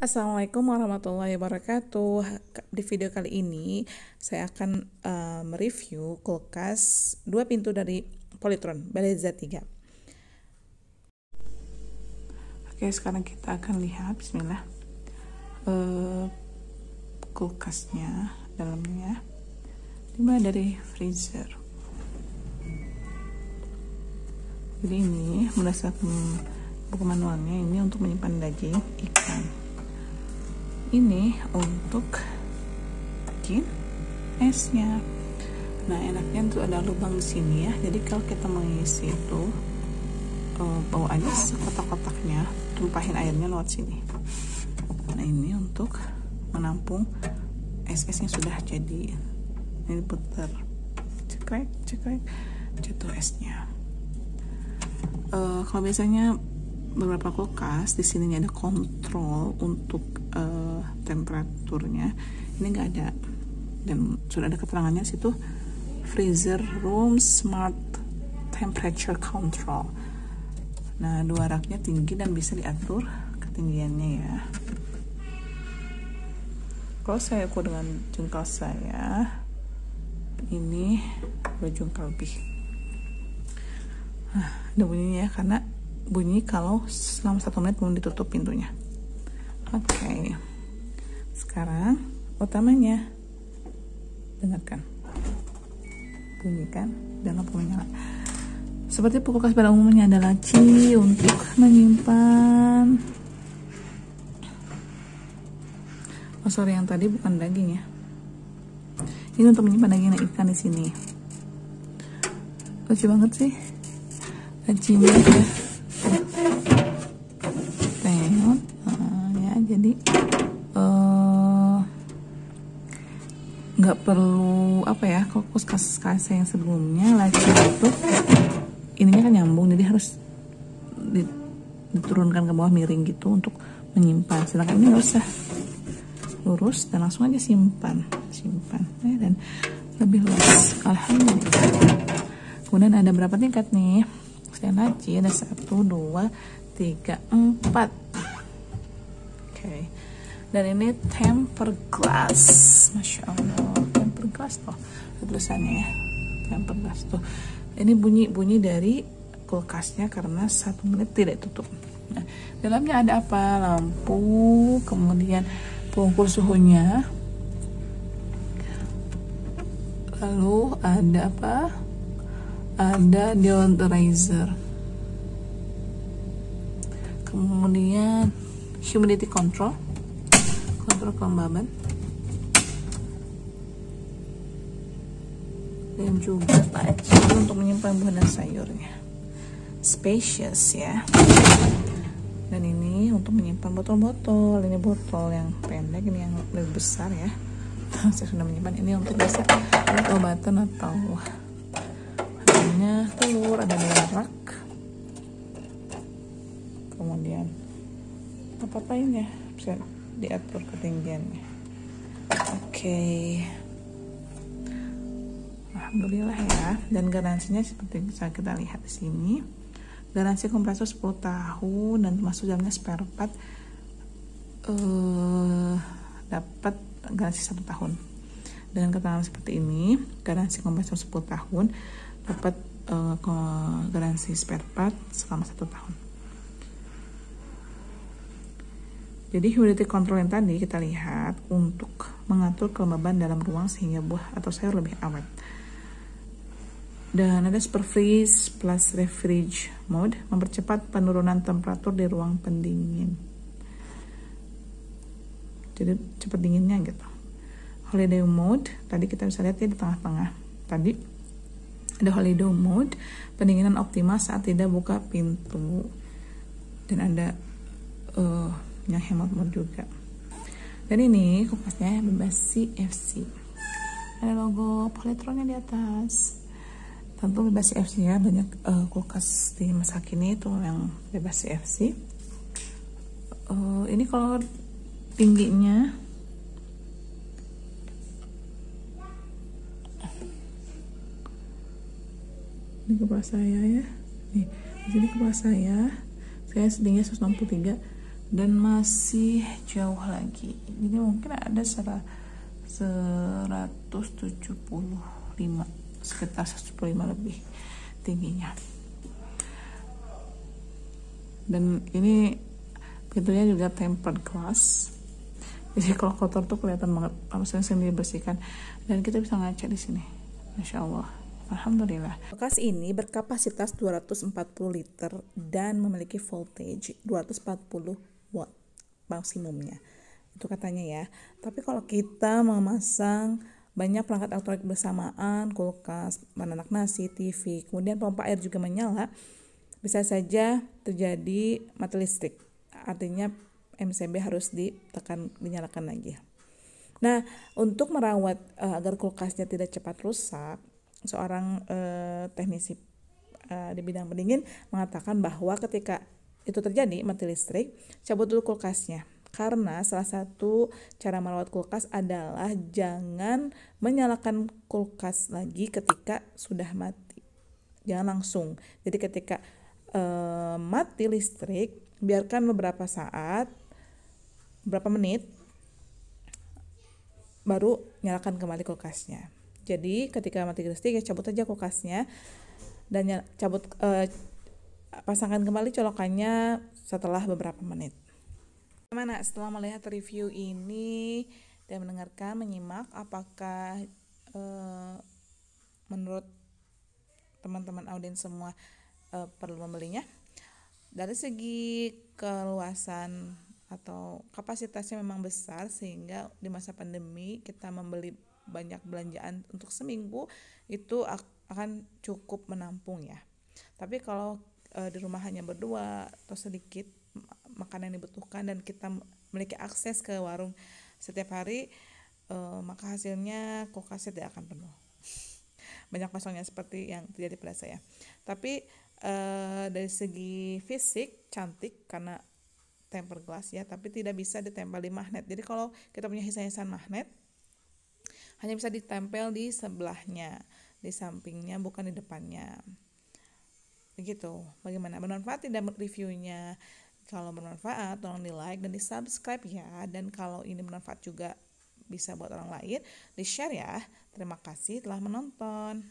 Assalamualaikum warahmatullahi wabarakatuh. Di video kali ini saya akan mereview kulkas 2 pintu dari Polytron Beleza 3. Oke, sekarang kita akan lihat, bismillah, kulkasnya dalamnya. Dimulai dari freezer. Jadi ini berdasarkan buku manualnya, ini untuk menyimpan daging ikan. Ini untuk bikin esnya. Nah, enaknya tuh ada lubang di sini ya. Jadi kalau kita mengisi itu, bawa aja kotak-kotaknya, tumpahin airnya lewat sini. Nah, ini untuk menampung es-es yang sudah jadi. Ini putar, cekrek, jatuh esnya. Kalau biasanya beberapa kulkas di sini ada kontrol untuk temperaturnya, ini nggak ada, dan sudah ada keterangannya situ, freezer room smart temperature control. Nah, dua raknya tinggi dan bisa diatur ketinggiannya ya. Kalau saya ukur dengan jengkal saya, ini 2 jengkal lebih. Ada bunyinya ya, karena bunyi kalau selama 1 menit belum ditutup pintunya. Oke, sekarang utamanya, dengarkan, bunyi kan, dan lampu menyala. Seperti kulkas pada umumnya ada laci untuk menyimpan. Oh sorry, yang tadi bukan daging ya. Ini untuk menyimpan daging ikan di sini. Lucu banget sih lacinya ya. Tengok, ya, jadi nggak perlu apa ya, kalau kulkas kaca yang sebelumnya laci itu ininya kan nyambung, jadi harus diturunkan ke bawah miring gitu untuk menyimpan. Sedangkan ini nggak usah, lurus dan langsung aja simpan ya, dan lebih luas. Alhamdulillah. Kemudian ada berapa tingkat nih? Saya laci ada 1, 2, 3, 4. Oke. Dan ini tempered glass. Masya Allah, tempered glass tuh tulisannya ya, tempered glass tuh. Ini bunyi dari kulkasnya karena 1 menit tidak tutup. Nah, dalamnya ada apa? Lampu, kemudian pengukur suhunya, lalu ada apa? Ada deodorizer, kemudian humidity control, kontrol kelembaban, dan juga laci untuk menyimpan buah dan sayurnya. Spacious ya. Dan ini untuk menyimpan botol-botol. Ini botol yang pendek, ini yang lebih besar ya. Saya sudah menyimpan ini untuk biasa obat-obatan atau telur. Ada 2 rak, kemudian apa lainnya bisa diatur ketinggiannya. Oke. Alhamdulillah ya. Dan garansinya seperti bisa kita lihat di sini, garansi kompresor 10 tahun dan termasuk dalamnya spare part, dapat garansi 1 tahun. Dengan keterangan seperti ini, garansi kompresor 10 tahun dapat garansi spare part selama 1 tahun. Jadi humidity control yang tadi kita lihat untuk mengatur kelembaban dalam ruang sehingga buah atau sayur lebih awet. Dan ada super freeze plus refrige mode, mempercepat penurunan temperatur di ruang pendingin. Jadi cepat dinginnya gitu. Holiday mode, tadi kita bisa lihat ya di tengah-tengah. Tadi ada holiday mode, pendinginan optimal saat tidak buka pintu. Dan ada yang hemat mode juga. Dan ini kulkasnya bebas CFC. Ada logo Polytronnya di atas. Tentu bebas CFC ya, banyak kulkas di masa kini itu yang bebas CFC. Ini kalau tingginya ini kepala saya ya, nih di sini kepala saya tingginya 163 dan masih jauh lagi. Jadi mungkin ada 175, sekitar 175 lebih tingginya. Dan ini pintunya juga tempered glass, jadi kalau kotor tuh kelihatan banget, maksudnya sendiri dibersihkan, dan kita bisa ngaca di sini. Masya Allah, alhamdulillah. Kulkas ini berkapasitas 240 liter dan memiliki voltage 240 watt maksimumnya, itu katanya ya. Tapi kalau kita memasang banyak perangkat elektronik bersamaan, kulkas, menanak nasi, TV, kemudian pompa air juga menyala, bisa saja terjadi mati listrik. Artinya MCB harus dinyalakan lagi. Nah, untuk merawat agar kulkasnya tidak cepat rusak, seorang teknisi di bidang pendingin mengatakan bahwa ketika itu terjadi mati listrik, cabut dulu kulkasnya. Karena salah satu cara merawat kulkas adalah jangan menyalakan kulkas lagi ketika sudah mati. Jangan langsung. Jadi ketika mati listrik, biarkan beberapa saat, beberapa menit, baru nyalakan kembali kulkasnya. Jadi ketika mati listrik, ya cabut aja kulkasnya dan pasangkan kembali colokannya setelah beberapa menit. Gimana setelah melihat review ini dan menyimak, apakah menurut teman-teman audiens semua perlu membelinya? Dari segi keluasan atau kapasitasnya memang besar, sehingga di masa pandemi kita membeli banyak belanjaan untuk seminggu itu akan cukup menampung ya. Tapi kalau di rumah hanya berdua atau sedikit makanan yang dibutuhkan dan kita memiliki akses ke warung setiap hari, maka hasilnya kulkasnya tidak akan penuh. Banyak kosongnya seperti yang terjadi pada saya. Tapi dari segi fisik cantik karena tempered glass ya, tapi tidak bisa ditempel di magnet. Jadi kalau kita punya hiasan magnet, hanya bisa ditempel di sebelahnya, di sampingnya, bukan di depannya. Begitu. Bagaimana? Bermanfaat tidak reviewnya? Kalau bermanfaat, tolong di like dan di subscribe ya. Dan kalau ini bermanfaat juga bisa buat orang lain, di share ya. Terima kasih telah menonton.